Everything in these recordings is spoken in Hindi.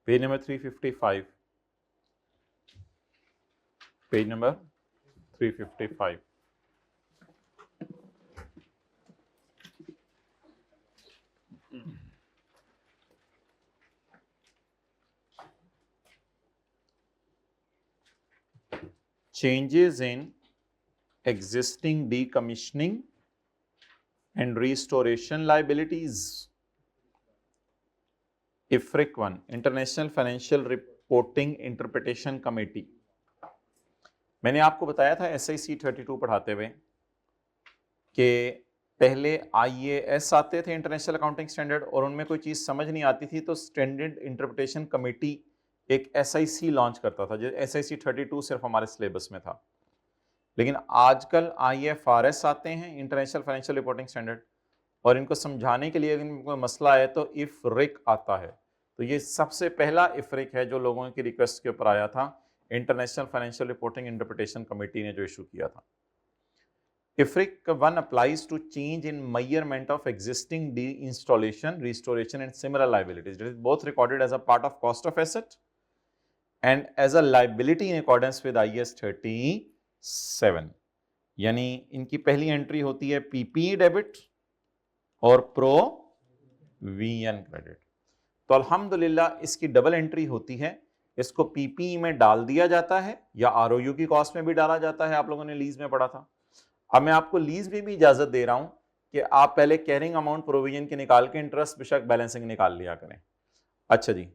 Page number 355, page number 355। Changes in existing decommissioning and restoration liabilities. IFRIC 1, International Financial Reporting Interpretation Committee। मैंने आपको बताया था SIC 32 पढ़ाते हुए कि पहले IAS आते थे, इंटरनेशनल अकाउंटिंग स्टैंडर्ड, और उनमें कोई चीज समझ नहीं आती थी तो स्टैंडर्ड इंटरप्रिटेशन कमेटी एक SIC लॉन्च करता था। जो SIC 32 सिर्फ हमारे सिलेबस में था, लेकिन आजकल IFRS आते हैं, इंटरनेशनल फाइनेंशियल रिपोर्टिंग स्टैंडर्ड, और इनको समझाने के लिए अगर कोई मसला है तो IFRIC आता है। तो ये सबसे पहला IFRIC है जो लोगों की रिक्वेस्ट के ऊपर आया था, international financial reporting interpretation committee ने जो इशू किया था। IFRIC 1 applies to change in measurement of existing deinstallation, restoration and similar liabilities. It is both recorded as a part of cost of asset and as a liability in accordance with IAS 37. यानी इनकी पहली एंट्री होती है PPE डेबिट और प्रोविजन क्रेडिट। तो अल्हम्दुलिल्लाह इसकी डबल एंट्री होती है। इसको PPE में डाल दिया जाता है या ROU की कॉस्ट में भी डाला जाता है, आप लोगों ने लीज में पढ़ा था। अब मैं आपको लीज में भी इजाजत दे रहा हूं कि आप पहले कैरिंग अमाउंट प्रोविजन के निकाल के इंटरेस्ट बेशक बैलेंसिंग निकाल लिया करें। अच्छा जी,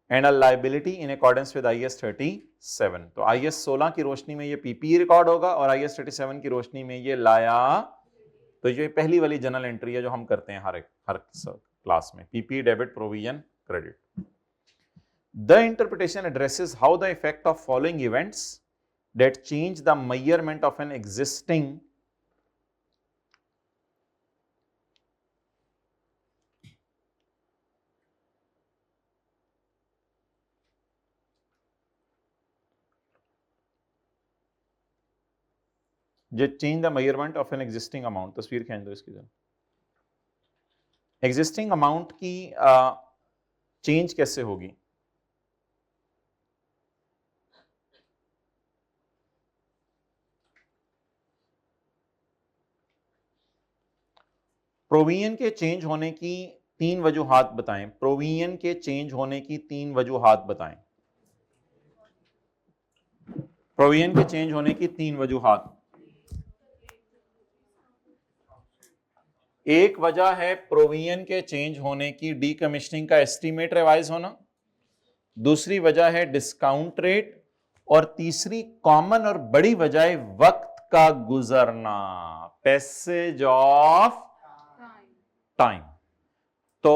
and a liability in accordance with IAS 37। तो IAS 16 की रोशनी में ये PPE रिकॉर्ड होगा और IAS 37 की रोशनी में ये लाया। तो ये पहली वाली जनरल एंट्री है जो हम करते हैं हर क्लास में, PPE debit provision credit. The interpretation addresses how the effect of following events that change the measurement of an existing change the measurement of an existing amount। तस्वीर खींच दो इसकी। एग्जिस्टिंग अमाउंट की चेंज कैसे होगी? प्रोविजन के चेंज होने की 3 वजूहात बताएं। प्रोविजन के चेंज होने की 3 वजूहात बताएं। प्रोविजन के चेंज होने की 3 वजूहात। एक वजह है प्रोविजन के चेंज होने की डीकमीशनिंग का एस्टीमेट रिवाइज होना, दूसरी वजह है डिस्काउंट रेट, और तीसरी कॉमन और बड़ी वजह है वक्त का गुजरना, पैसेज ऑफ टाइम। तो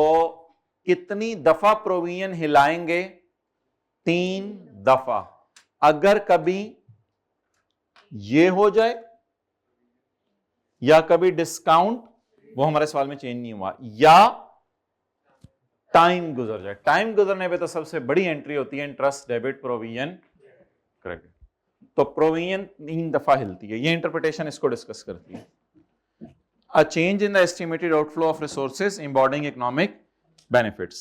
कितनी दफा प्रोविजन हिलाएंगे? 3 दफा। अगर कभी ये हो जाए या कभी डिस्काउंट, वो हमारे सवाल में चेंज नहीं हुआ, या टाइम गुजर जाए। टाइम गुजरने पे तो सबसे बड़ी एंट्री होती है इंटरेस्ट डेबिट प्रोविजन क्रेडिट। तो प्रोविजन 3 दफा हिलती है। ये इंटरप्रिटेशन इसको डिस्कस करती है। A change in the estimated outflow of resources embodying economic benefits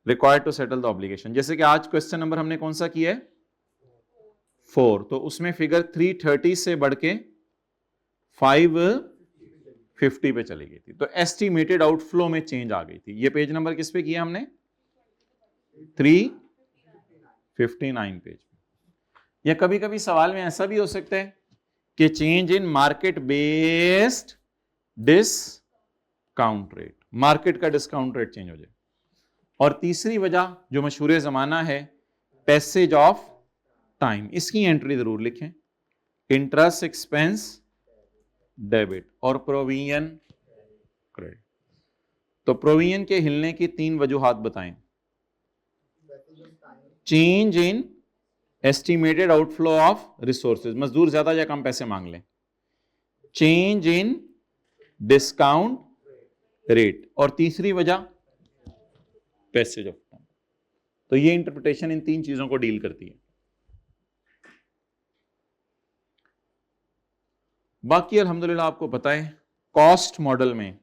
required to settle the obligation। जैसे कि आज क्वेश्चन नंबर हमने कौन सा किया है? 4। तो उसमें फिगर 330 से बढ़ के 550 पे चली गई थी। तो एस्टिमेटेड आउटफ्लो में चेंज आ गई थी। ये पेज नंबर किस पे किया हमने? 359 पेज। या कभी कभी सवाल में ऐसा भी हो सकता है कि change in market based discount rate, market का डिस्काउंट रेट चेंज हो जाए। और तीसरी वजह जो मशहूर जमाना है, पैसेज ऑफ टाइम। इसकी एंट्री जरूर लिखें, इंटरेस्ट एक्सपेंस डेबिट और प्रोविजन क्रेडिट। तो प्रोविजन के हिलने की 3 वजूहात बताएं। Change in estimated outflow of resources, मजदूर ज्यादा या कम पैसे मांग लें। चेंज इन डिस्काउंट रेट, और तीसरी वजह पैसेज ऑफ टाइम। तो ये इंटरप्रिटेशन इन 3 चीजों को डील करती है। बाकी अल्हम्दुलिल्लाह आपको पता है, कॉस्ट मॉडल में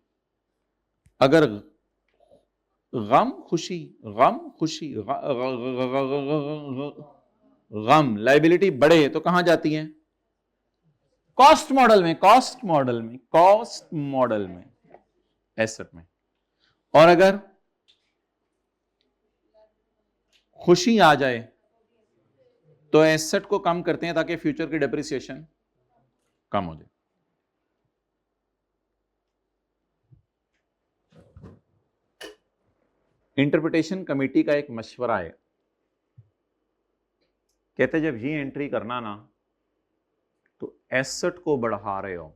अगर गम खुशी, गम खुशी, गम लाइबिलिटी बढ़े तो कहां जाती है? कॉस्ट मॉडल में, कॉस्ट मॉडल में, कॉस्ट मॉडल में, एसेट में। और अगर खुशी आ जाए तो एसेट को कम करते हैं ताकि फ्यूचर की डेप्रिसिएशन कम हो जाए। इंटरप्रिटेशन कमेटी का एक मशवरा है, कहते जब ये एंट्री करना ना तो एसेट को बढ़ा रहे हो,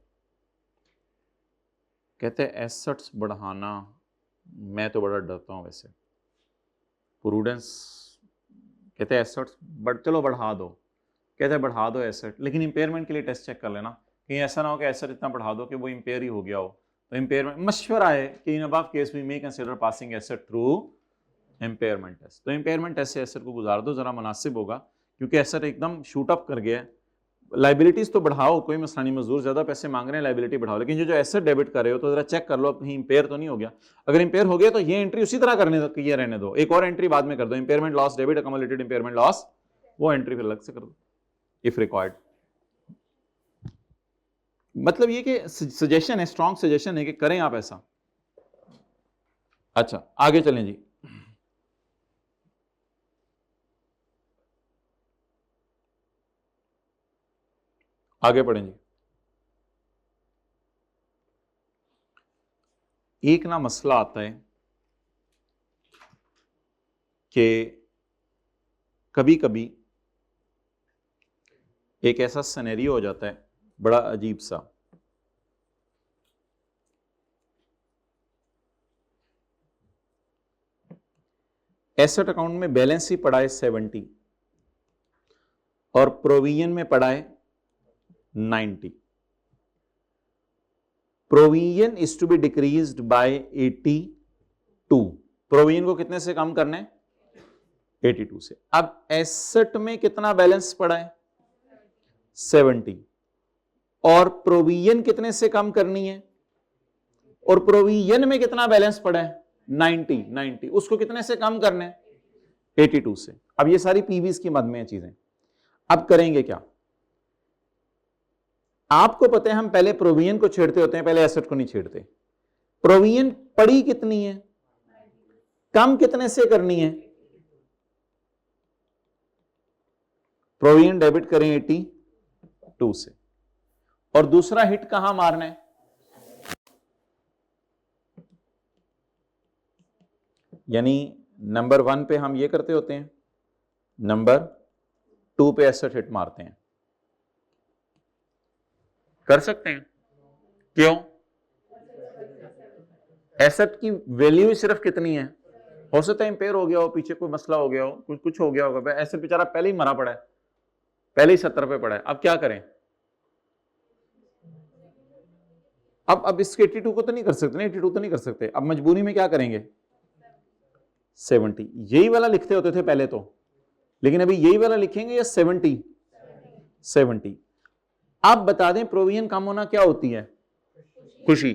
कहते एसेट्स बढ़ाना मैं तो बड़ा डरता हूं वैसे, प्रूडेंस, कहते एसेट्स चलो बढ़ा दो, कहते बढ़ा दो एसेट, लेकिन इंपेयरमेंट के लिए टेस्ट चेक कर लेना, कहीं ऐसा ना हो कि एसेट इतना बढ़ा दो कि वो इंपेयर ही हो गया हो। तो इंपेयरमेंट मशवरा है कि in above case we may consider passing asset through impairment test. तो इंपेयरमेंट टेस्ट से एसेट को गुजार दो, जरा मुनासिब होगा, क्योंकि एसेट एकदम शूट अप कर गया है। लाइबिलिटीज तो बढ़ाओ, कोई मसला नहीं, मजदूर ज्यादा पैसे मांग रहे हैं, लाइबिलिटी बढ़ाओ, लेकिन जो एसेट डेबिट कर रहे हो तो जरा चेक कर लो कहीं इंपेयर तो नहीं हो गया। अगर इंपेयर हो गया तो ये एंट्री उसी तरह करने दो, ये रहने दो, एक और एंट्री बाद में कर दो, impairment loss debit accumulated impairment loss, वो एंट्री फिर अलग से कर दो इफ रिक्वायर्ड। मतलब ये कि सजेशन है, स्ट्रॉन्ग सजेशन है कि करें आप ऐसा। अच्छा आगे चलें जी। आगे पढ़ें जी। एक ना मसला आता है कि कभी कभी एक ऐसा सिनेरियो हो जाता है बड़ा अजीब सा, एसेट अकाउंट में बैलेंस ही पड़ा है 70 और प्रोविजन में पड़ा है 90। Provision is to be decreased by 82। Provision को कितने से कम करना है? 82 से। अब एसेट में कितना बैलेंस पड़ा है? 70। और प्रोविजन कितने से कम करनी है? और प्रोविजन में कितना बैलेंस पड़ा है? 90। उसको कितने से कम करना है? 82 से। अब ये सारी पीवीज की मद में है चीजें। अब करेंगे क्या? आपको पता है हम पहले प्रोविजन को छेड़ते होते हैं, पहले एसेट को नहीं छेड़ते। प्रोविजन पड़ी कितनी है, कम कितने से करनी है? प्रोविजन डेबिट करें 82 से, और दूसरा हिट कहां मारना है? यानी नंबर 1 पे हम ये करते होते हैं, नंबर 2 पे एसेट हिट मारते हैं। कर सकते हैं, क्यों? एसेट की वैल्यू सिर्फ कितनी है? हो सकता है इंपेयर हो गया हो, पीछे कोई मसला हो गया हो, कुछ हो गया होगा, एसेट बेचारा पहले ही मरा पड़ा है, पहले ही 70 पे पड़ा है। अब क्या करें? अब इसके 82 को तो नहीं कर सकते ना, 82 तो नहीं कर सकते। अब मजबूरी में क्या करेंगे? 70। यही वाला लिखते होते थे पहले तो, लेकिन अभी यही वाला लिखेंगे या 70। आप बता दें प्रोविजन कम होना क्या होती है? खुशी।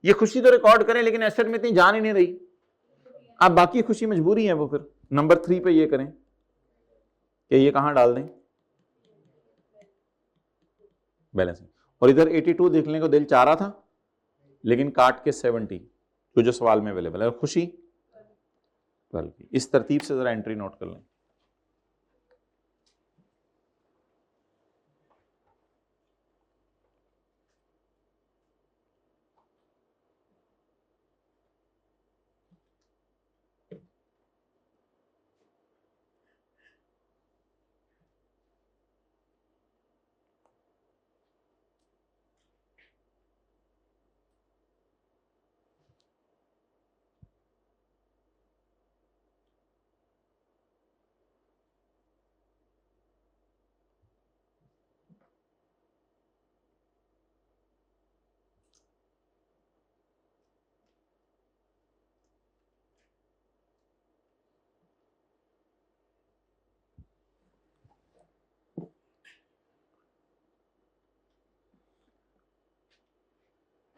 ये खुशी तो रिकॉर्ड करें, लेकिन एसेट में इतनी जान ही नहीं रही। अब बाकी खुशी मजबूरी है, वो फिर नंबर 3 पे ये करें कि ये कहां डाल दें? बैलेंस। और इधर 82 देखने को दिल चाह रहा था, लेकिन काट के 70 तो जो सवाल में अवेलेबल है, और खुशी 12। इस तरतीब से जरा एंट्री नोट कर लें।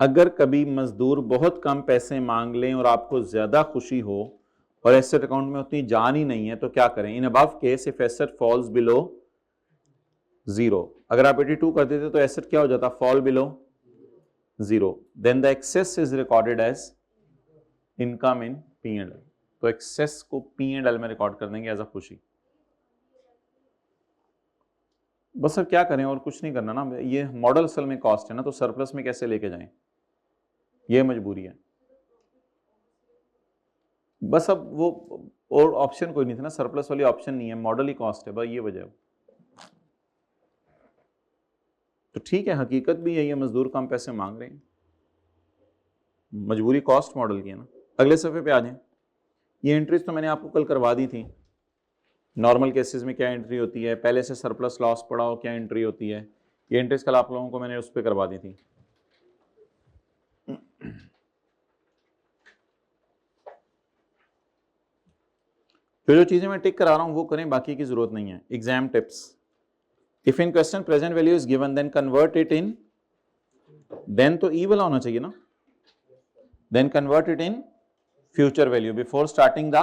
अगर कभी मजदूर बहुत कम पैसे मांग लें और आपको ज्यादा खुशी हो और एसेट अकाउंट में उतनी जान ही नहीं है, तो क्या करें? इन above case if asset falls below 0, अगर आप 82 कर देते तो एसेट क्या हो जाता? Fall below 0, then the excess is recorded as income in P&L। तो एक्सेस को P&L में रिकॉर्ड कर देंगे एज अ खुशी। बस अब क्या करें, और कुछ नहीं करना ना, ये मॉडल असल में कॉस्ट है ना, तो सरप्लस में कैसे लेके जाएं, ये मजबूरी है। बस अब वो और ऑप्शन कोई नहीं था ना, सरप्लस वाली ऑप्शन नहीं है, मॉडल ही कॉस्ट है, बस ये वजह है। तो ठीक है, हकीकत भी यही है, मजदूर कम पैसे मांग रहे हैं, मजबूरी कॉस्ट मॉडल की है ना। अगले सफे पे आ जाएं। ये एंट्रीज तो मैंने आपको कल करवा दी थी। नॉर्मल केसेस में क्या एंट्री होती है, पहले से सरप्लस लॉस पड़ा हो क्या एंट्री होती है, ये एंट्रीज कल आप लोगों को मैंने उस पर करवा दी थी। फिर जो चीजें मैं टिक करा रहा हूं वो करें, बाकी की जरूरत नहीं है। Exam tips, if in question present value is given then convert it in, then तो ई वाला होना चाहिए ना, then convert it in future value before starting the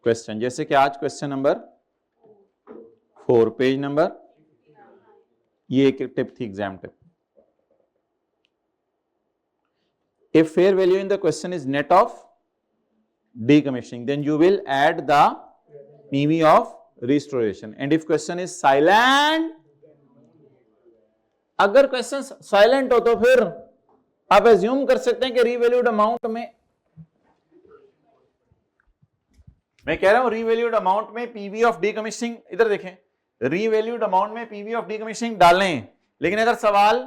question. जैसे कि आज क्वेश्चन नंबर 4 पेज नंबर, ये एक टिप थी, exam tip. If fair value in the question is net of decommissioning, then you will add the PV of restoration, and if question is silent, अगर क्वेश्चन साइलेंट हो तो फिर आप एज्यूम कर सकते हैं कि रीवैल्यूड अमाउंट में, मैं कह रहा हूं रीवैल्यूड अमाउंट में पीवी ऑफ डीकमिशनिंग, इधर देखें, रीवैल्यूड अमाउंट में पीवी ऑफ डीकमिशनिंग डालें, लेकिन अगर सवाल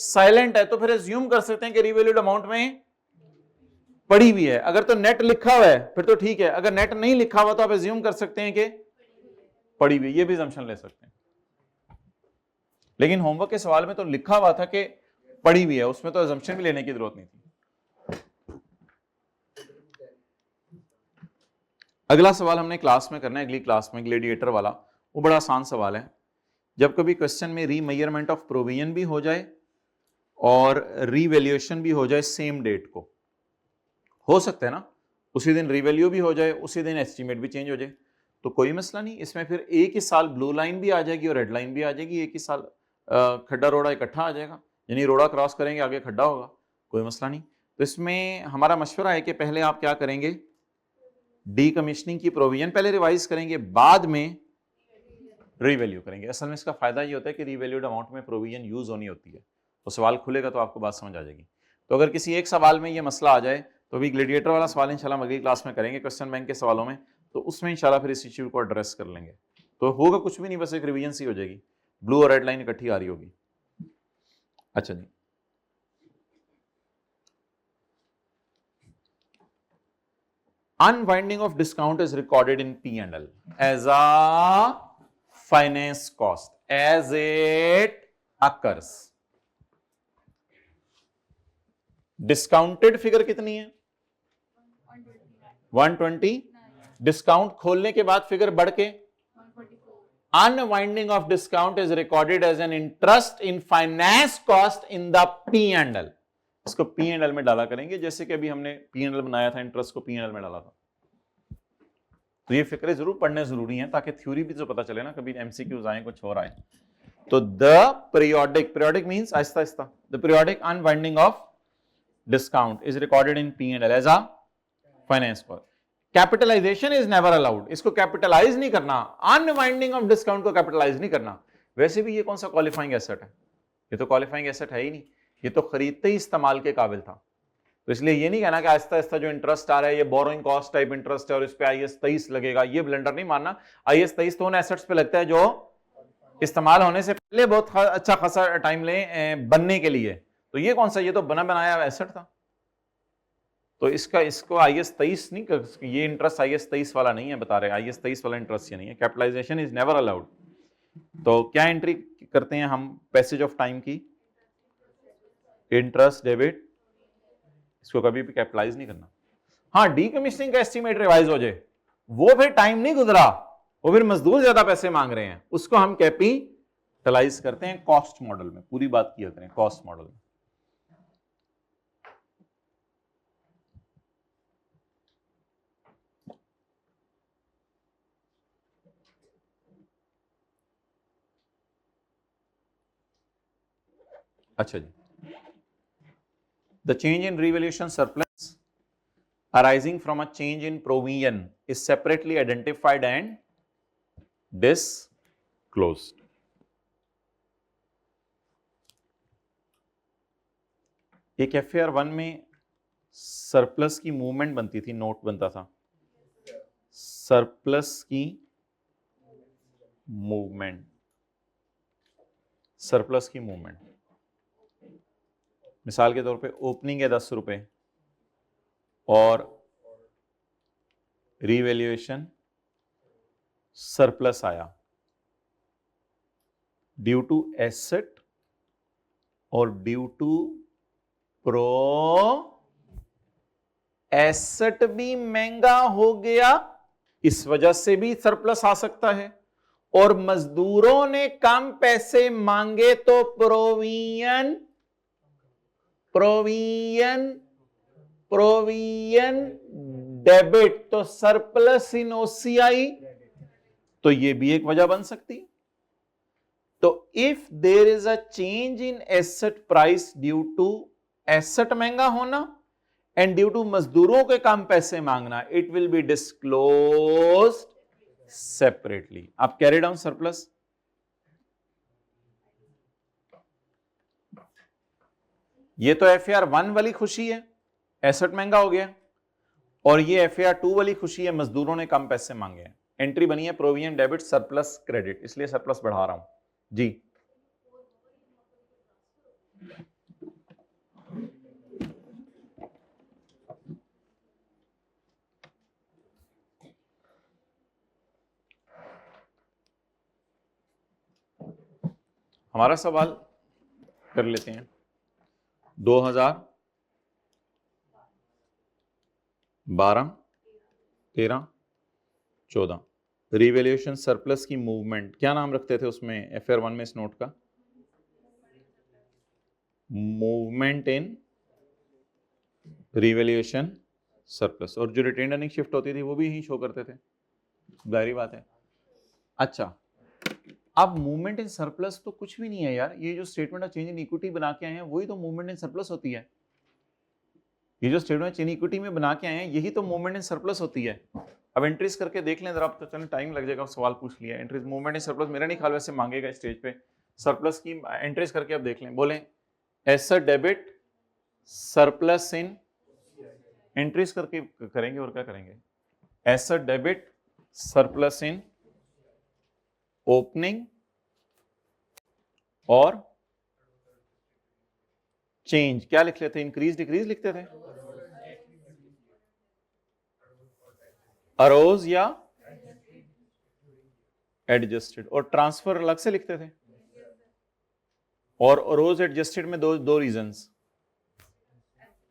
साइलेंट है तो फिर एज्यूम कर सकते हैं कि रीवैल्यूड अमाउंट में पड़ी हुई है। अगर तो नेट लिखा हुआ है फिर तो ठीक है, अगर नेट नहीं लिखा हुआ तो आप एज्यूम कर सकते हैं कि पड़ी हुई, ये भी assumption ले सकते हैं। लेकिन होमवर्क के सवाल में तो लिखा हुआ था कि पड़ी हुई है, उसमें तो assumption भी लेने की जरूरत नहीं थी। अगला सवाल हमने क्लास में करना है, अगली क्लास में, ग्लेडिएटर वाला, वो बड़ा आसान सवाल है। जब कभी क्वेश्चन में रीमेजरमेंट ऑफ प्रोविजन भी हो जाए और रीवैल्यूएशन भी हो जाए सेम डेट को, हो सकता है ना, उसी दिन रीवैल्यू भी हो जाए, उसी दिन एस्टीमेट भी चेंज हो जाए, तो कोई मसला नहीं। इसमें फिर एक ही साल ब्लू लाइन भी आ जाएगी और रेड लाइन भी आ जाएगी, एक ही साल खड्डा रोड़ा इकट्ठा आ जाएगा, यानी रोड़ा क्रॉस करेंगे आगे खड्डा होगा, कोई मसला नहीं। तो इसमें हमारा मशवरा है कि पहले आप क्या करेंगे, डीकमिशनिंग की प्रोविजन पहले रिवाइज करेंगे, बाद में रीवैल्यू करेंगे। असल में इसका फायदा ये होता है कि रीवैल्यूड अमाउंट में प्रोविजन यूज होनी होती है, तो सवाल खुलेगा तो आपको बात समझ आ जाएगी। तो अगर किसी एक सवाल में ये मसला आ जाए तो भी ग्लेडिएटर वाला सवाल इंशाल्लाह अगली क्लास में करेंगे क्वेश्चन बैंक के सवालों में, तो उसमें इंशाल्लाह फिर इस इश्यू को एड्रेस कर लेंगे। तो होगा कुछ भी नहीं, बस एक रिवीजन सी हो जाएगी, ब्लू और रेड लाइन इकट्ठी आ रही होगी। अच्छा जी, unwinding of discount is recorded in P&L as a finance cost as it occurs. Discounted figure कितनी है? 120। डिस्काउंट खोलने के बाद फिगर बढ़ के unwinding of discount is recorded as an interest in finance cost in the P&L। इसको P&L में डाला करेंगे, जैसे कि अभी हमने P&L बनाया था, इंटरेस्ट को P&L में डाला था। तो ये फिक्रे जरूर पढ़ने जरूरी हैं ताकि थ्योरी भी तो पता चले ना, कभी MCQs आए कुछ और आए। तो द पीरियोडिक मींस आहिस्ता आहिस्ता, the periodic unwinding of discount is recorded in P&L as a finance cost. Capitalisation is never allowed, इसको कैपिटलाइज नहीं करना, अनवाइंडिंग ऑफ डिस्काउंट को कैपिटलाइज नहीं करना। वैसे भी ये कौन सा क्वालिफाइंग एसेट है, ये तो क्वालिफाइंग एसेट है ही नहीं, ये तो खरीदते ही इस्तेमाल के काबिल था। तो इसलिए ये नहीं कहना कि आहिस्ता आहिस्ता जो इंटरेस्ट आ रहा है ये बोरोइंग कॉस्ट टाइप इंटरेस्ट है और इस पे IAS 23 लगेगा, ये ब्लेंडर नहीं मानना। IAS 23 तो उन एसेट्स पे लगता है जो इस्तेमाल होने से पहले बहुत अच्छा खासा टाइम ले बनने के लिए, तो ये कौन सा, ये तो बना बनाया एसेट था। तो इसको IAS 23 नहीं कर, ये इंटरेस्ट IAS 23 वाला नहीं है, बता रहे IAS 23 वाला इंटरेस्ट ये नहीं है। Capitalisation is never allowed. तो क्या एंट्री करते हैं हम पैसेज ऑफ टाइम की? इंटरेस्ट डेबिट, इसको कभी भी कैपिटलाइज नहीं करना। हाँ, डीकमिशनिंग का एस्टीमेट रिवाइज हो जाए, वो फिर टाइम नहीं गुजरा, वो फिर मजदूर ज्यादा पैसे मांग रहे हैं, उसको हम कैपिटलाइज करते हैं कॉस्ट मॉडल में। पूरी बात किया करें कॉस्ट मॉडल में। अच्छा जी, the change in revaluation surplus arising from a change in provision is separately identified and disclosed. एक FAR 1 में सरप्लस की मूवमेंट बनती थी, नोट बनता था सरप्लस की मूवमेंट, सरप्लस की मूवमेंट, मिसाल के तौर पे ओपनिंग है 10 रुपए और रिवैल्यूएशन सरप्लस आया ड्यू टू एसेट और ड्यू टू एसेट भी महंगा हो गया, इस वजह से भी सरप्लस आ सकता है, और मजदूरों ने कम पैसे मांगे तो प्रोविजन डेबिट, तो सरप्लस इन OCI, तो ये भी एक वजह बन सकती है। तो if there is a change in asset price due to asset महंगा होना एंड ड्यू टू मजदूरों के कम पैसे मांगना, it will be disclosed separately. आप कैरी डाउन सरप्लस, ये तो FAR 1 वाली खुशी है, एसेट महंगा हो गया, और ये FAR 2 वाली खुशी है, मजदूरों ने कम पैसे मांगे हैं। एंट्री बनी है प्रोविजन डेबिट सरप्लस क्रेडिट, इसलिए सरप्लस बढ़ा रहा हूं जी। हमारा सवाल कर लेते हैं। 2012, 13, 14 रिवैल्यूएशन सरप्लस की मूवमेंट, क्या नाम रखते थे उसमें FAR 1 में इस नोट का? मूवमेंट इन रिवैल्यूएशन सरप्लस, और जो रिटेन्ड अर्निंग शिफ्ट होती थी वो भी यही शो करते थे, जाहिर बात है। अच्छा, अब मूवमेंट इन सरप्लस तो कुछ भी नहीं है यार, ये जो statement of change in equity बना के आए हैं वही तो मूवमेंट इन सरप्लस होती है। ये जो statement of change in equity में बना के आए हैं यही तो मूवमेंट इन सरप्लस होती है। अब एंट्रीज करके देख लें जरा, तो चलें टाइम लग जाएगा, सवाल पूछ लिया। एंट्रीज मूवमेंट इन सरप्लस मेरा नहीं ख्याल वैसे मांगेगा स्टेज पे, सरप्लस की एंट्रीज करके अब देख लें। बोलें एसेट डेबिट सरप्लस इन, एंट्रीज करके करेंगे और क्या करेंगे? एसेट डेबिट सरप्लस इन ओपनिंग और चेंज, क्या लिख लेते? इंक्रीज डिक्रीज लिखते थे, अरोज या एडजस्टेड, और ट्रांसफर अलग से लिखते थे। और अरोज एडजस्टेड में दो रीजंस,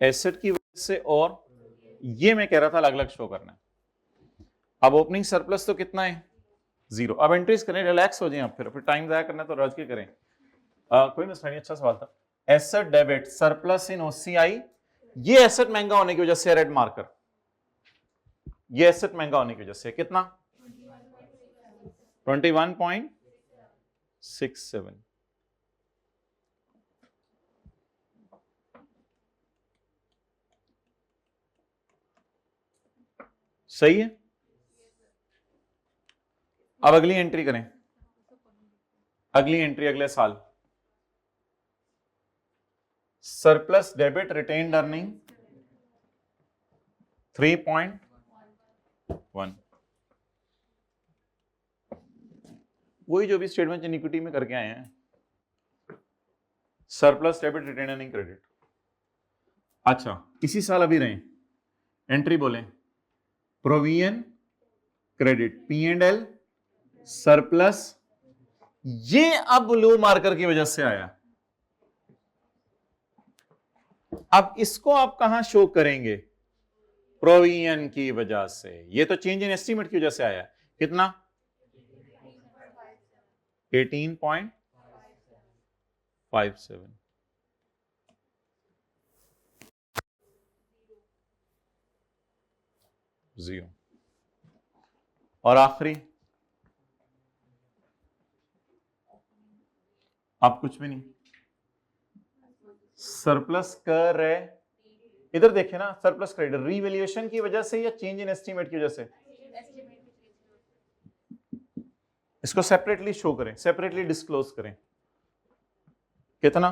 एसेट की वजह से, और ये मैं कह रहा था अलग अलग शो करना है। अब ओपनिंग सरप्लस तो कितना है? 0। अब एंट्रीज करें, रिलैक्स हो जाए, आप फिर टाइम जाया करना तो रज के करें। कोई मसला नहीं, अच्छा सवाल था। एसेट डेबिट सरप्लस इन OCI, ये एसेट महंगा होने की वजह से रेड मार्कर, ये एसेट महंगा होने की वजह से कितना? 21.67। सही है। अब अगली एंट्री करें, अगली एंट्री अगले साल, सरप्लस डेबिट रिटेन्ड अर्निंग 3.1, वही जो भी स्टेटमेंट इन इक्विटी में करके आए हैं, surplus debit retained earning credit. अच्छा, इसी साल अभी रहे, एंट्री बोले प्रोविजन क्रेडिट P&L सरप्लस, ये अब ब्लू मार्कर की वजह से आया। अब इसको आप कहां शो करेंगे? प्रोविजन की वजह से, ये तो चेंज इन एस्टीमेट की वजह से आया। कितना? 18.57। जीरो। और आखिरी, अब कुछ भी नहीं, सरप्लस कर रहे, इधर देखिए ना, सरप्लस क्रेडिट रीवैल्यूएशन की वजह से या चेंज इन एस्टीमेट की वजह से? इसको सेपरेटली शो करें, सेपरेटली डिस्क्लोज करें। कितना?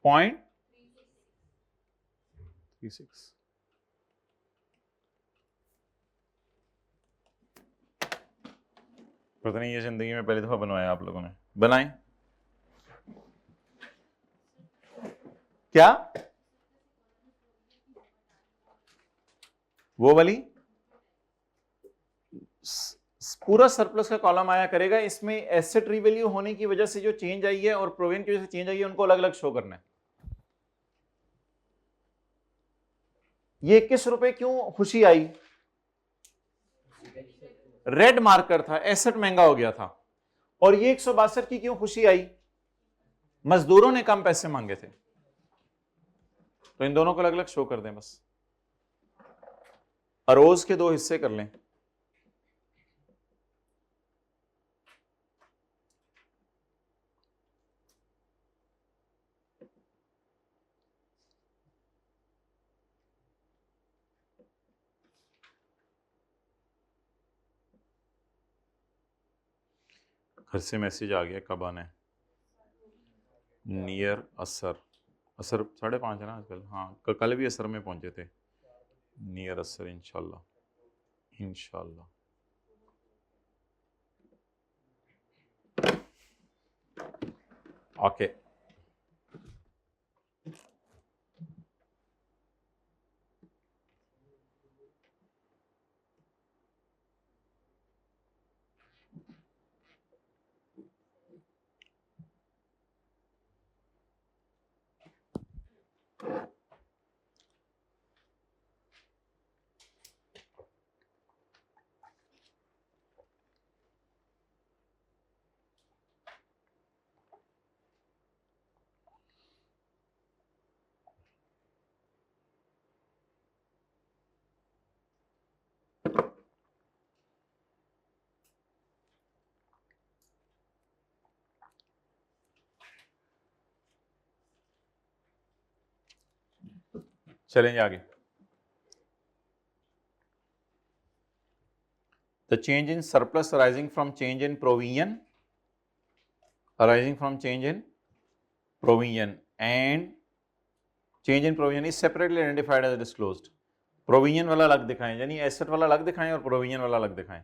0.36। पता नहीं ये जिंदगी में पहली दफा बनवाया आप लोगों ने, बनाए क्या? वो वाली पूरा सरप्लस का कॉलम आया करेगा, इसमें एसेट रीवैल्यू होने की वजह से जो चेंज आई है और प्रोविजन की वजह से चेंज आई है उनको अलग अलग शो करना है। ये 21 रुपए क्यों खुशी आई? रेड मार्कर था, एसेट महंगा हो गया था। और ये 162 की क्यों खुशी आई? मजदूरों ने कम पैसे मांगे थे। तो इन दोनों को अलग अलग शो कर दें बस। अरोज के दो हिस्से कर लें। घर से मैसेज आ गया, कब आना है? नियर असर, असर 5:30 है ना आजकल। हाँ, कल भी असर में पहुंचे थे। नियर असर इंशाल्लाह, इंशाल्लाह। ओके चलेंगे आगे। The change in surplus arising from change in provision, and change in provision is separately identified as disclosed. Provision वाला अलग दिखाएं, यानी एसेट वाला अलग दिखाएं और प्रोविजन वाला अलग दिखाएं।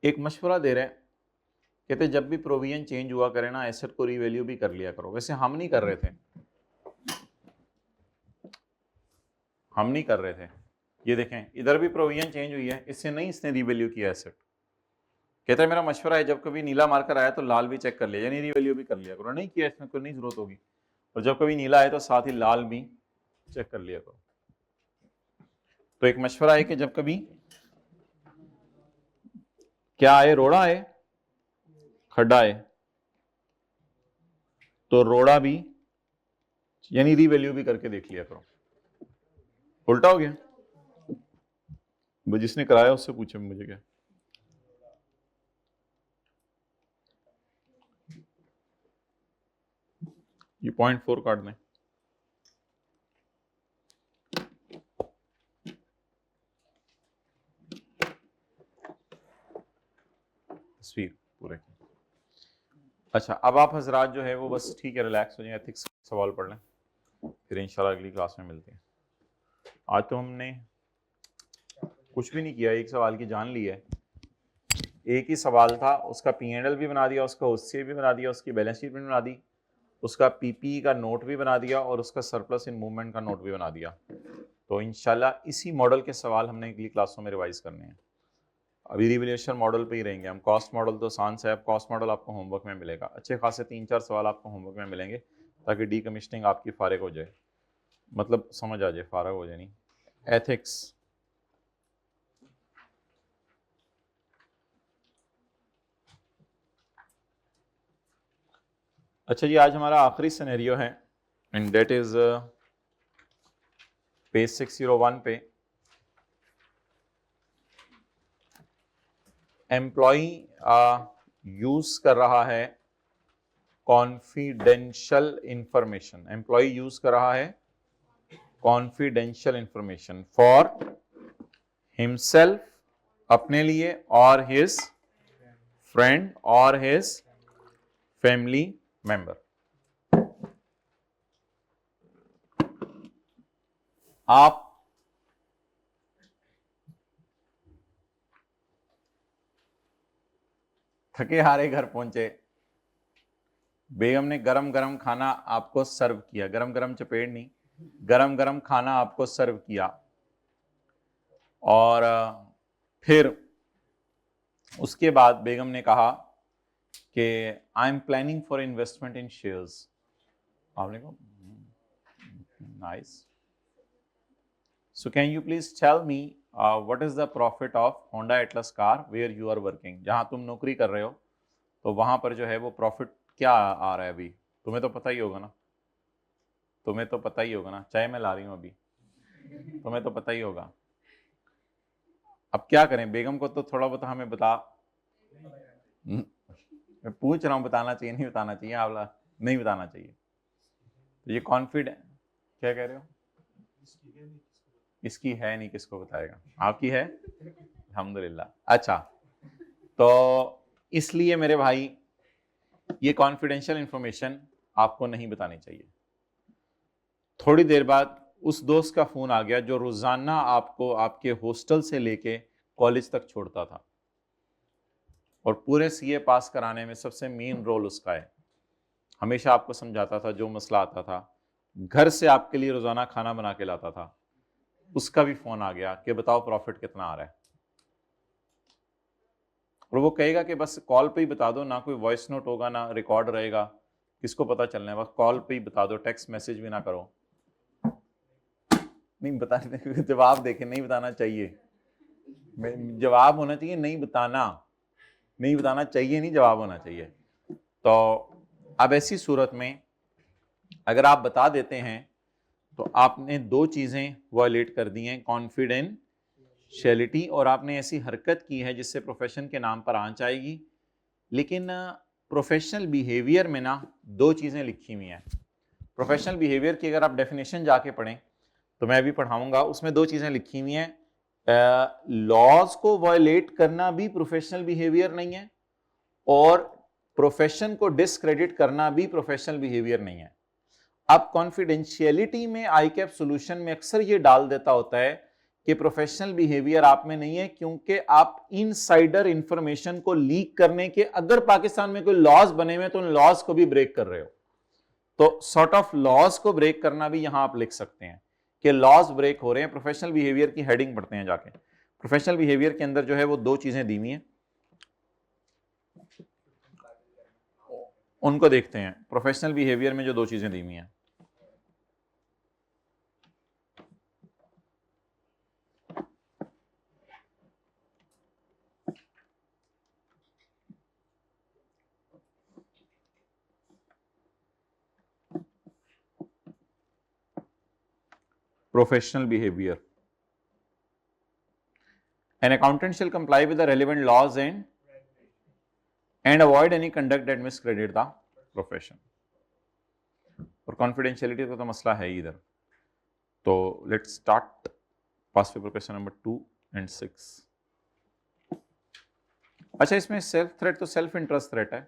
एक मशवरा दे रहे हैं, कहते जब भी प्रोविजन चेंज हुआ करे ना, एसेट को रीवैल्यू भी कर लिया करो। वैसे हम नहीं कर रहे थे, ये देखें इधर भी प्रोविजन चेंज हुई है, इससे नहीं इसने रीवैल्यू किया एसेट। कहता है मेरा मशवरा है जब कभी नीला मार्कर आया तो लाल भी चेक कर लिया, यानी रीवैल्यू भी कर लिया करो। नहीं किया, इसमें कोई नहीं जरूरत होगी। और जब कभी नीला आए तो साथ ही लाल भी चेक कर लिया करो। तो एक मशवरा है कि जब कभी क्या आए, रोड़ा आए, खड्डा आए, तो रोड़ा भी यानी रीवैल्यू भी करके देख लिया करो। उल्टा हो गया, वो जिसने कराया उससे पूछे मुझे क्या। ये 0.4 काट दें। तस्वीर पूरे। अच्छा, अब आप हजरात जो है वो बस ठीक है, रिलैक्स हो जाए, एथिक्स सवाल पढ़ लें, फिर इंशाल्लाह अगली क्लास में मिलते हैं। आज तो हमने कुछ भी नहीं किया, एक सवाल की जान ली है। एक ही सवाल था, उसका P&L भी बना दिया, उसका OCA भी बना दिया, उसकी बैलेंस शीट भी बना दी, उसका PP का नोट भी बना दिया और उसका सरप्लस इन मूवमेंट का नोट भी बना दिया। तो इंशाल्लाह इसी मॉडल के सवाल हमने अगली क्लासों में रिवाइज करने हैं। अभी रिवैल्यूएशन मॉडल पे ही रहेंगे हम। कॉस्ट मॉडल तो आसान से है, कॉस्ट मॉडल आपको होमवर्क में मिलेगा, अच्छे खासे 3-4 सवाल आपको होमवर्क में मिलेंगे, ताकि डीकमीशनिंग आपकी फारिग हो जाए, मतलब समझ आ जाए, फारिग हो जाए नहीं। एथिक्स, अच्छा जी, आज हमारा आखिरी सिनेरियो है एंड दैट इज पेज 601 पे। एम्प्लॉई यूज कर रहा है कॉन्फिडेंशियल इंफॉर्मेशन, एम्प्लॉय यूज कर रहा है कॉन्फिडेंशियल इंफॉर्मेशन फॉर हिमसेल्फ, अपने लिए, और हिज फ्रेंड और हिज फैमिली मेंबर। आप थके हारे घर पहुंचे, बेगम ने गरम गरम खाना आपको सर्व किया, गरम गरम चपेट नहीं, गरम गरम खाना आपको सर्व किया, और फिर उसके बाद बेगम ने कहा कि I am planning for investment in shares. आपने कहा nice, so can you please tell me what is the profit of Honda Atlas car where you are working. जहां तुम नौकरी कर रहे हो तो वहां पर जो है वो प्रॉफिट क्या आ रहा है अभी, तुम्हें तो पता ही होगा ना, तुम्हें तो पता ही होगा ना, चाय मैं ला रही हूं अभी, तुम्हें तो पता ही होगा। अब क्या करें, बेगम को तो थोड़ा बहुत हमें बता, मैं पूछ रहा हूं बताना चाहिए नहीं बताना चाहिए, आवला नहीं बताना चाहिए। तो ये कॉन्फिडेंट, क्या कह रहे हो, इसकी है नहीं, किसको बताएगा, आपकी है अल्हम्दुलिल्लाह। अच्छा, तो इसलिए मेरे भाई ये कॉन्फिडेंशियल इंफॉर्मेशन आपको नहीं बतानी चाहिए। थोड़ी देर बाद उस दोस्त का फोन आ गया जो रोजाना आपको आपके हॉस्टल से लेके कॉलेज तक छोड़ता था, और पूरे सीए पास कराने में सबसे मेन रोल उसका है, हमेशा आपको समझाता था, जो मसला आता था घर से आपके लिए रोजाना खाना बना के लाता था। उसका भी फोन आ गया कि बताओ प्रॉफिट कितना आ रहा है, और वो कहेगा कि बस कॉल पे ही बता दो, ना कोई वॉइस नोट होगा ना रिकॉर्ड रहेगा, किसको पता चलना है, बस कॉल पे ही बता दो, टेक्स्ट मैसेज भी ना करो। नहीं बताने, जवाब देखे, नहीं बताना चाहिए, जवाब होना चाहिए, नहीं बताना, नहीं बताना चाहिए, नहीं जवाब होना चाहिए। तो अब ऐसी सूरत में अगर आप बता देते हैं तो आपने दो चीजें वायलेट कर दी हैं, कॉन्फिडेंशियलिटी, और आपने ऐसी हरकत की है जिससे प्रोफेशन के नाम पर आंच आएगी। लेकिन प्रोफेशनल बिहेवियर में ना दो चीजें लिखी हुई हैं। प्रोफेशनल बिहेवियर की अगर आप डेफिनेशन जाके पढ़ें, तो मैं भी पढ़ाऊंगा, उसमें दो चीजें लिखी हुई हैं। लॉज को वायलेट करना भी प्रोफेशनल बिहेवियर नहीं है, और प्रोफेशन को डिसक्रेडिट करना भी प्रोफेशनल बिहेवियर नहीं है। अब कॉन्फिडेंशियलिटी में आईकैप सॉल्यूशन में अक्सर ये डाल देता होता है कि प्रोफेशनल बिहेवियर आप में नहीं है, क्योंकि आप इनसाइडर इंफॉर्मेशन को लीक करने के, अगर पाकिस्तान में कोई लॉज बने हुए तो उन लॉज को भी ब्रेक कर रहे हो। तो सॉर्ट ऑफ लॉज को ब्रेक करना भी यहां आप लिख सकते हैं कि लॉज ब्रेक हो रहे हैं। प्रोफेशनल बिहेवियर की हेडिंग पढ़ते हैं जाके, प्रोफेशनल बिहेवियर के अंदर जो है वो दो चीजें दी हुई हैं, उनको देखते हैं। प्रोफेशनल बिहेवियर में जो दो चीजें दी हुई हैं, professional behavior. An accountant shall comply with the relevant laws and avoid any conduct that miscredit the profession. और confidentiality का तो मसला है ही इधर। तो let's start past paper question number 2 and 6। अच्छा, इसमें सेल्फ थ्रेट तो सेल्फ इंटरेस्ट थ्रेट है,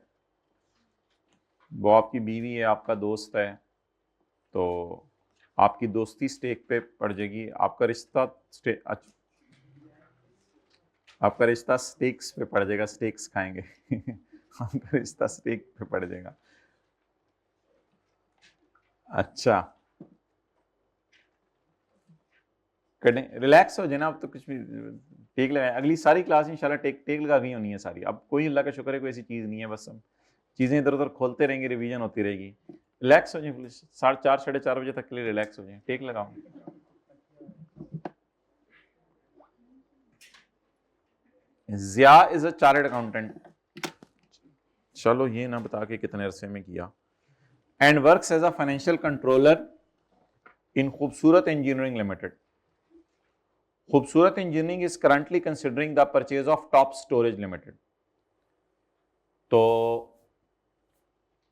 वो आपकी बीवी है, आपका दोस्त है, तो आपकी दोस्ती स्टेक पे पड़ जाएगी, आपका रिश्ता आपका रिश्ता स्टेक्स पे पड़ जाएगा, स्टेक्स खाएंगे आपका रिश्ता स्टेक पे पड़ जाएगा। अच्छा, रिलैक्स हो जाए ना, अब तो कुछ भी टेक लगाए, अगली सारी क्लास इंशाल्लाह टेक लगा गई होनी है सारी। अब कोई अल्लाह का शुक्र है कोई ऐसी चीज़ नहीं है, बस हम चीज़ें इधर उधर खोलते रहेंगे, रिवीजन होती रहेगी। रिलैक्स हो जाए प्लीज, 4:30 साढ़े 4 बजे तक के लिए रिलैक्स हो जाए, टेक लगाओ। Zia is a chartered accountant, चलो ये ना बता के कितने अरसे में किया, and works as a financial controller in Khoobsurat engineering limited. Khoobsurat engineering is currently considering the purchase of top storage limited. तो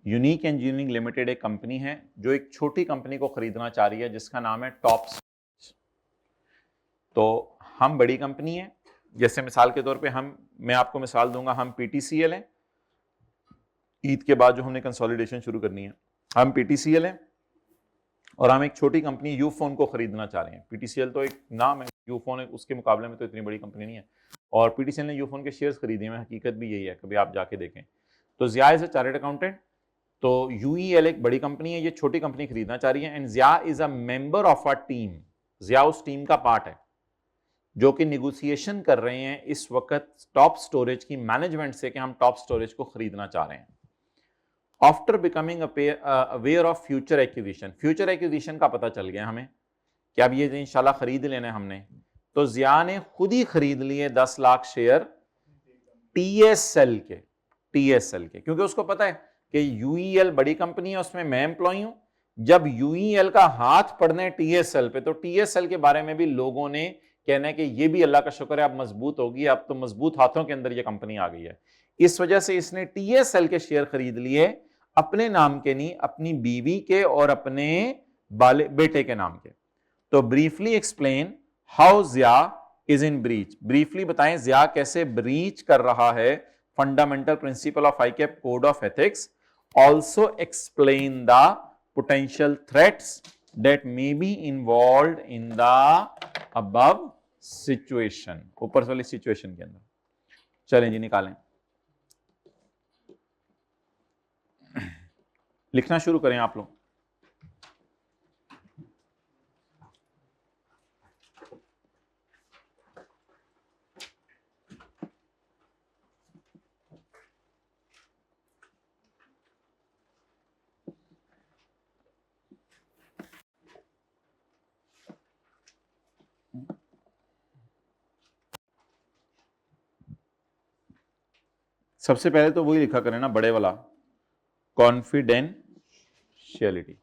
यूनिक इंजीनियरिंग लिमिटेड एक कंपनी है जो एक छोटी कंपनी को खरीदना चाह रही है जिसका नाम है टॉप। तो हम बड़ी कंपनी है, जैसे मिसाल के तौर पे मैं आपको मिसाल दूंगा, हम पीटीसीएल हैं, ईद के बाद जो हमने कंसोलिडेशन शुरू करनी है, हम पीटीसीएल हैं और हम एक छोटी कंपनी यूफोन को खरीदना चाह रहे हैं। पीटीसीएल तो एक नाम है, यूफोन है उसके मुकाबले में तो इतनी बड़ी कंपनी नहीं है, और पीटीसीएल ने यूफोन के शेयर्स खरीदे हैं, हकीकत भी यही है, कभी आप जाके देखें। तो जिया इज अ चार्टर्ड अकाउंटेंट, तो यूईएल एक बड़ी कंपनी है, ये छोटी कंपनी खरीदना चाह रही है, and Zia is a member of a team. Zia उस टीम का पार्ट है जो कि निगोशिएशन कर रहे हैं इस वक्त टॉप स्टोरेज की मैनेजमेंट से कि हम टॉप स्टोरेज को खरीदना चाह रहे हैं। After becoming aware of future acquisition, future acquisition का पता चल गया हमें कि अब ये इंशाल्लाह खरीद लेने हमने, तो जिया ने खुद ही खरीद लिए 10 लाख शेयर टीएसएल के, क्योंकि उसको पता है कि यूईएल बड़ी कंपनी है, उसमें मैं एम्प्लॉय हूं। जब यूईएल का हाथ पड़ने टीएसएल पे, तो टीएसएल के बारे में भी लोगों ने कहना है कि ये भी अल्लाह का शुक्र है अब मजबूत होगी, अब तो मजबूत हाथों के अंदर ये कंपनी आ गई है। इस वजह से इसने टीएसएल के शेयर खरीद लिए, अपने नाम के नहीं, अपनी बीवी के और अपने बेटे के नाम के। तो briefly explain how Zia is in breach, briefly बताएं जिया कैसे ब्रीच कर रहा है fundamental principle of ICAP code of ethics. Also explain the potential threats that may be involved in the above situation, ऊपर वाली सिचुएशन के अंदर। चलें जी निकालें, लिखना शुरू करें आप लोग। सबसे पहले तो वही लिखा करें ना, बड़े वाला, कॉन्फिडेंशियलिटी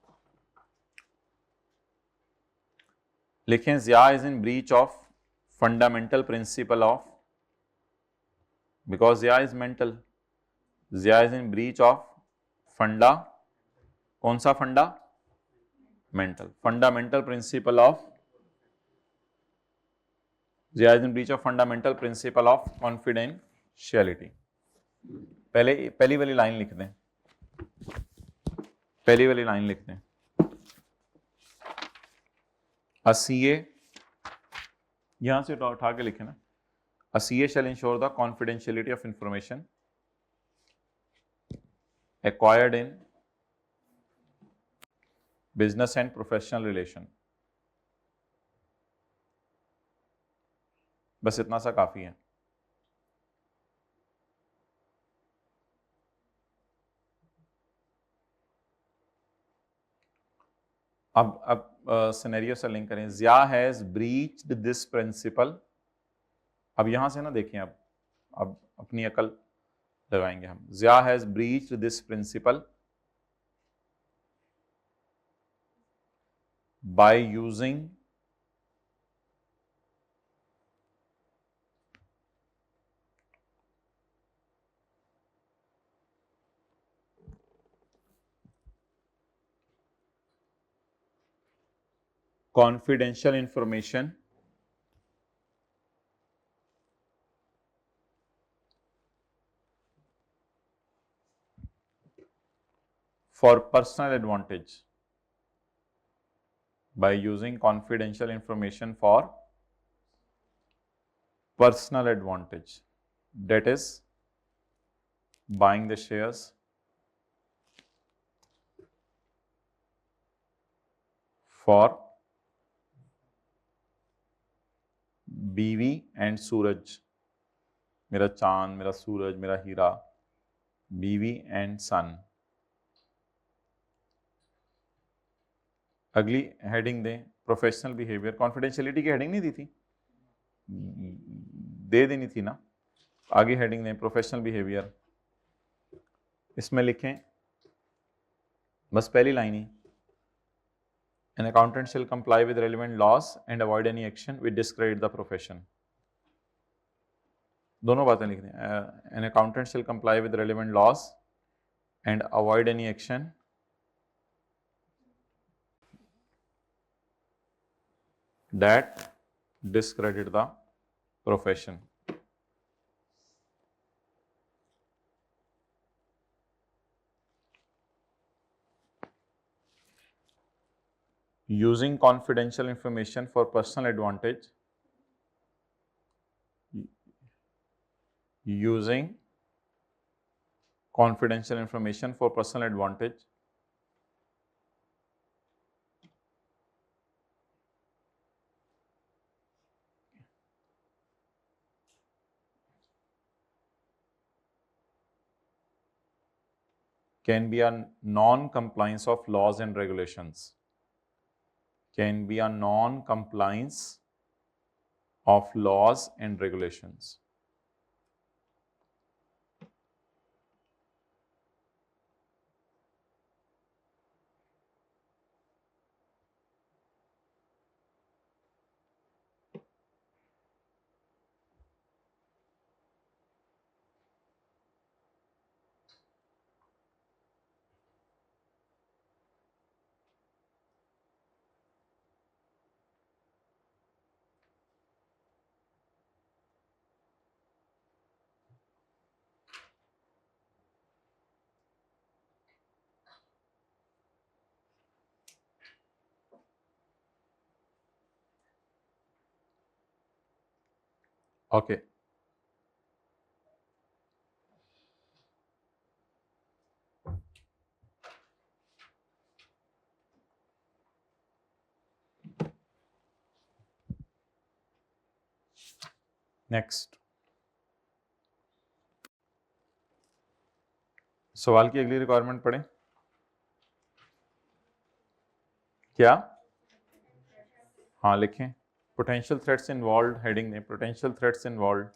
लिखें। Zia is in breach of fundamental principle of, because Zia is mental, Zia is in breach of funda, कौन सा funda? Mental, fundamental principle of, Zia is in breach of fundamental principle of confidentiality. पहली वाली लाइन लिख दें, पहली वाली लाइन लिख दें। A CA, यहां से उठा के लिखे ना, A CA shall ensure the confidentiality of information acquired in business and professional relation। बस इतना सा काफी है। अब सिनेरियो से लिंक करें। जिया हैज ब्रीच्ड दिस प्रिंसिपल। अब यहां से ना देखें, अब अपनी अकल लगाएंगे हम। Zia has breached this principle by using confidential information for personal advantage, by using confidential information for personal advantage, that is buying the shares for बीवी एंड सूरज, मेरा चांद, मेरा सूरज, मेरा हीरा, बीवी एंड सन। अगली हेडिंग दें, प्रोफेशनल बिहेवियर। कॉन्फिडेंशियलिटी की हेडिंग नहीं दी थी, दे देनी थी ना। आगे हेडिंग दें प्रोफेशनल बिहेवियर, इसमें लिखें बस पहली line he, An accountant shall comply with relevant laws and avoid any action which discredit the profession. दोनों बातें लिखनी है. An accountant shall comply with relevant laws and avoid any action that discredit the profession. Using confidential information for personal advantage. Using confidential information for personal advantage can be a non-compliance of laws and regulations. Can be a non-compliance of laws and regulations. Okay. Next सवाल की अगली रिक्वायरमेंट पढ़ें. क्या? हाँ लिखें. पोटेंशियल थ्रेट्स इन्वॉल्व हेडिंग दें. पोटेंशियल थ्रेट्स इन्वॉल्व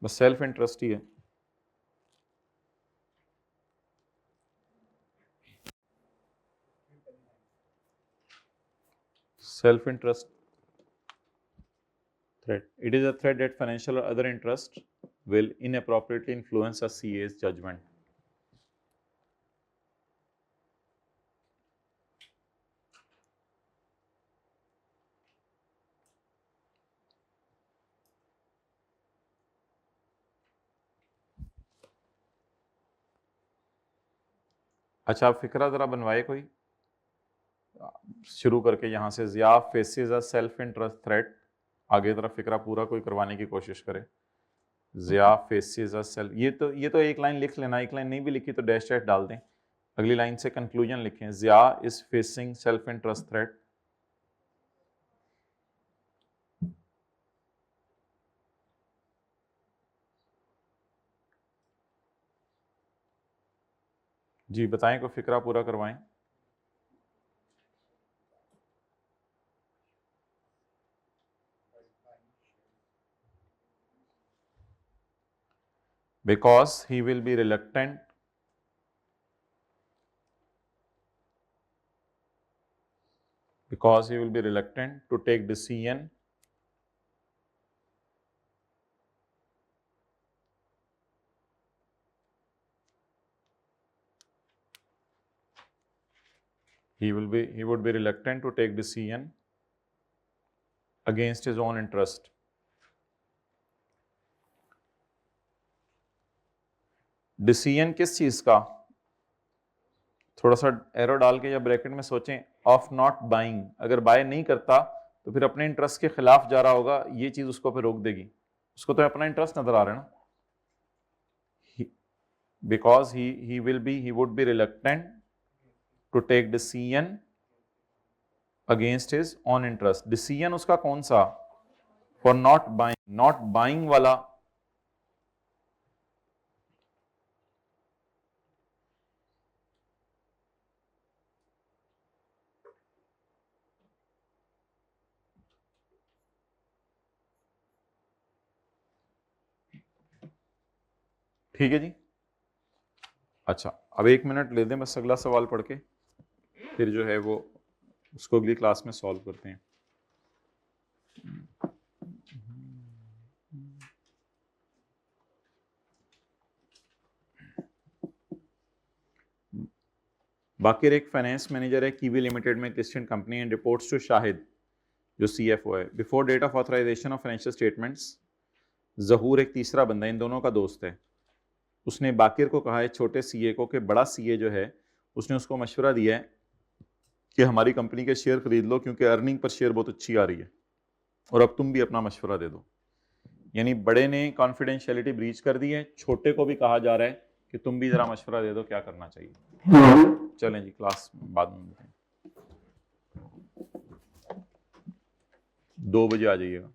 बस सेल्फ इंटरेस्ट ही है. Self interest threat. It is a threat that financial or other interest will inappropriately influence a CA's judgment. अच्छा आप फिक्रा जरा बनवाए कोई शुरू करके यहाँ से. Zia faces a self interest threat. आगे तरफ फिक्रा पूरा कोई करवाने की कोशिश करे. Zia faces a self. ये तो एक लाइन लिख लेना. एक लाइन नहीं भी लिखी तो डैश डैश डाल दें. अगली लाइन से कंक्लूजन लिखें. Zia is facing self interest threat. जी बताएं, को फिक्रा पूरा करवाएं. Because he will be reluctant to take decision he would be reluctant to take decision against his own interest. Decision किस चीज का? थोड़ा सा एरो डाल के या ब्रैकेट में सोचें. Of not buying. अगर बाय नहीं करता तो फिर अपने इंटरेस्ट के खिलाफ जा रहा होगा. ये चीज उसको फिर रोक देगी. उसको तो अपना इंटरेस्ट नजर आ रहा है ना. Because he would be reluctant to take decision against his own interest. Decision उसका कौन सा? For not buying. Not buying वाला ठीक है जी. अच्छा अब 1 मिनट ले दें बस अगला सवाल पढ़ के, फिर जो है वो उसको अगली क्लास में सॉल्व करते हैं। बाकिर एक फाइनेंस मैनेजर है कीवी लिमिटेड में, listed company, and reports to Shahid जो सीएफओ है। Before date of authorisation of financial statements, Zahoor एक तीसरा बंदा, इन दोनों का दोस्त है, उसने बाकिर को कहा है छोटे सीए को कि बड़ा सीए जो है उसने उसको मशवरा दिया है कि हमारी कंपनी के शेयर खरीद लो क्योंकि अर्निंग पर शेयर बहुत अच्छी आ रही है और अब तुम भी अपना मशवरा दे दो। यानी बड़े ने कॉन्फिडेंशियलिटी ब्रीच कर दी है, छोटे को भी कहा जा रहा है कि तुम भी जरा मशवरा दे दो क्या करना चाहिए। चलें जी, क्लास बाद में मिलते हैं, 2 बजे आ जाइएगा।